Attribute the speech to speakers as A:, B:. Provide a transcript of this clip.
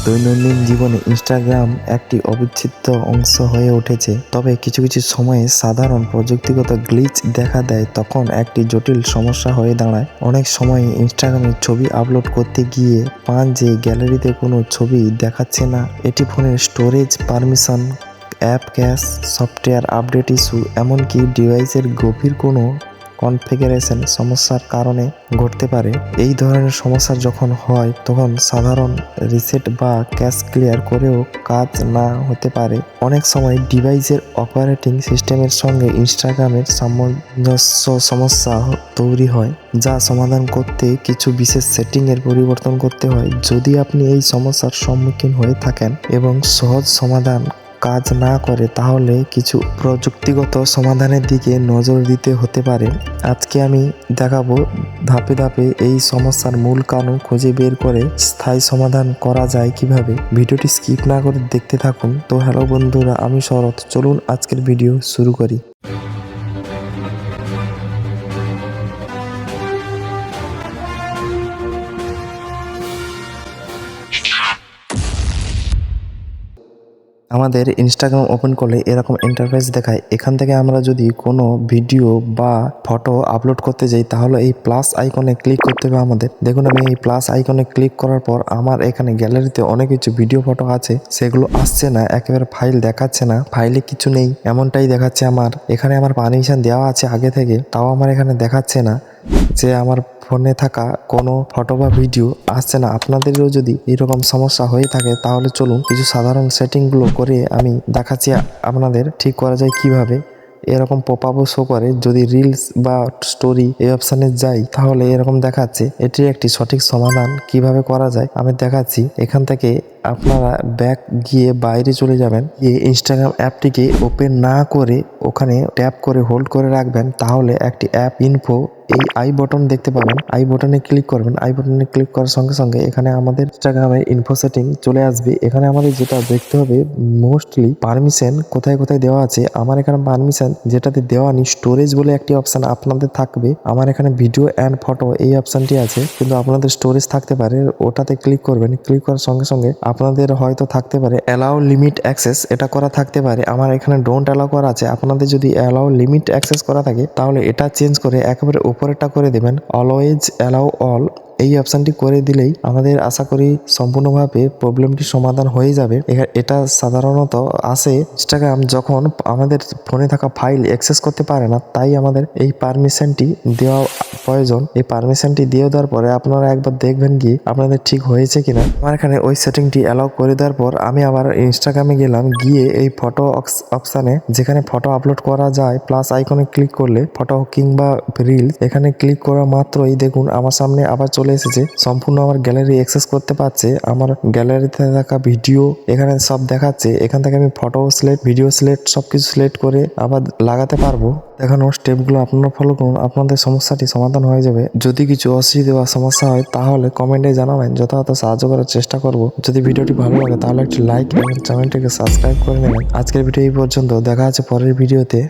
A: দৈনন্দিন জীবনে ইনস্টাগ্রাম একটি অবিচ্ছেদ্য অংশ হয়ে উঠেছে। তবে কিছু কিছু সময়ে সাধারণ প্রযুক্তিগত গ্লিচ দেখা দেয়, তখন একটি জটিল সমস্যা হয়ে দাঁড়ায়। অনেক সময় ইনস্টাগ্রামে ছবি আপলোড করতে গিয়ে পান যে গ্যালারিতে কোনো ছবি দেখাচ্ছে না। এটি ফোনের storage, permission, app cash, software update issue, এমনকি ডিভাইসের গভীর কোনো কনফিগারেশন সমস্যার কারণে ঘটতে পারে। এই ধরনের সমস্যা যখন হয় তখন সাধারণ রিসেট বা ক্যাশ ক্লিয়ার করেও কাজ না হতে পারে। অনেক সময় ডিভাইসের অপারেটিং সিস্টেমের সঙ্গে ইনস্টাগ্রামের সামঞ্জস্য সমস্যা তৈরি হয়, যা সমাধান করতে কিছু বিশেষ সেটিংয়ের পরিবর্তন করতে হয়। যদি আপনি এই সমস্যার সম্মুখীন হয়ে থাকেন এবং সহজ সমাধান কাজ না করে, তাহলে কিছু প্রযুক্তিগত সমাধানের দিকে নজর দিতে হতে পারে। আজকে আমি দেখাবো ধাপে ধাপে এই সমস্যার মূল কারণ খুঁজে বের করে স্থায়ী সমাধান করা যায় কিভাবে। ভিডিওটি স্কিপ না করে দেখতে থাকুন। তো হ্যালো বন্ধুরা, আমি শরৎ, চলুন আজকের ভিডিও শুরু করি। আমাদের ইনস্টাগ্রাম ওপেন করলে এরকম ইন্টারফেস দেখায়। এখান থেকে আমরা যদি কোনো ভিডিও বা ফটো আপলোড করতে যাই, তাহলে এই প্লাস আইকনে ক্লিক করতে হবে আমাদের। দেখুন, আমি এই প্লাস আইকনে ক্লিক করার পর আমার এখানে গ্যালারিতে অনেক কিছু ভিডিও ফটো আছে, সেগুলো আসছে না, একেবারে ফাইল দেখাচ্ছে না, ফাইলে কিছু নেই এমনটাই দেখাচ্ছে। এখানে আমার পারমিশন দেওয়া আছে আগে থেকে, তাও আমার এখানে দেখাচ্ছে না যে আমার ফোনে থাকা কোনো ফটো বা ভিডিও আসছে না। আপনাদেরও যদি এরকম সমস্যা হয়ে থাকে, তাহলে চলুন কিছু সাধারণ সেটিংগুলো করে আমি দেখাচ্ছি আপনাদের ঠিক করা যায় কিভাবে। এরকম পপআপও শো করে, যদি রিলস বা স্টোরি এই অপশানে যাই তাহলে এরকম দেখাচ্ছে। এটির একটি সঠিক সমাধান কিভাবে করা যায় আমি দেখাচ্ছি। এখান থেকে আপনারা ব্যাক গিয়ে বাইরে চলে যাবেন, গিয়ে ইনস্টাগ্রাম অ্যাপটিকে ওপেন না করে ওখানে ট্যাপ করে হোল্ড করে রাখবেন। তাহলে একটি অ্যাপ ইনফো, এই আই বটন দেখতে পাবেন, আই বটনে ক্লিক করবেন। আই বটনে ক্লিক করার সঙ্গে সঙ্গে এখানে আমাদের ইনস্টাগ্রামের ইনফো সেটিং চলে আসবে। এখানে আমাদের যেটা দেখতে হবে মোস্টলি পারমিশন কোথায় কোথায় দেওয়া আছে। আমার এখানে পারমিশন যেটাতে দেওয়া নেই, স্টোরেজ বলে একটি অপশান আপনাদের থাকবে। আমার এখানে ভিডিও অ্যান্ড ফটো এই অপশানটি আছে, কিন্তু আপনাদের স্টোরেজ থাকতে পারে, ওটাতে ক্লিক করবেন। ক্লিক করার সঙ্গে সঙ্গে আপনাদের হয়তো থাকতে পারে অ্যালাউ লিমিট অ্যাক্সেস, এটা করা থাকতে পারে। আমার এখানে ডোন্ট অ্যালাউ করা আছে। আপনাদের যদি অ্যালাউ লিমিট অ্যাক্সেস করা থাকে, তাহলে এটা চেঞ্জ করে একেবারে উপরেরটা করে দেবেন, অলওয়েজ অ্যালাউ অল। এই অপশানটি করে দিলেই আমাদের আশা করি সম্পূর্ণভাবে প্রবলেমটি সমাধান হয়ে যাবে। এটা সাধারণত আসে ইনস্টাগ্রাম যখন আমাদের ফোনে থাকা ফাইল অ্যাক্সেস করতে পারে না, তাই আমাদের এই পারমিশনটি দেওয়া প্রয়োজন। এই পারমিশনটি দিয়ে দেওয়ার পরে আপনারা একবার দেখবেন কি আপনাদের ঠিক হয়েছে কিনা। আমার এখানে ওই সেটিংটি অ্যালাউ করে দেওয়ার পর আমি আবার ইনস্টাগ্রামে গেলাম, গিয়ে এই ফটো অপশানে যেখানে ফটো আপলোড করা যায়, প্লাস আইকনে ক্লিক করলে ফটো কিংবা রিলস, এখানে ক্লিক করা মাত্রই দেখুন আমার সামনে আবার চলে এসেছে। সম্পূর্ণ আমার গ্যালারি অ্যাক্সেস করতে পারছে। আমার গ্যালারিতে থাকা ভিডিও এখানে সব দেখাচ্ছে। এখান থেকে আমি ফটো সিলেক্ট, ভিডিও সিলেক্ট, সবকিছু সিলেক্ট করে আবার লাগাতে পারবো। দেখানো স্টেপগুলো আপনারা ফলো করুন, আপনাদের সমস্যাটি সমাধান হয়ে যাবে। যদি কিছু অসুবিধা বা সমস্যা হয় তাহলে কমেন্টে জানাবেন, যথাযথ সাহায্য করার চেষ্টা করব। যদি ভিডিওটি ভালো লাগে তাহলে একটি লাইক এবং চ্যানেলটিকে সাবস্ক্রাইব করে নেবেন। আজকের ভিডিও এই পর্যন্ত, দেখা আছে পরের ভিডিওতে।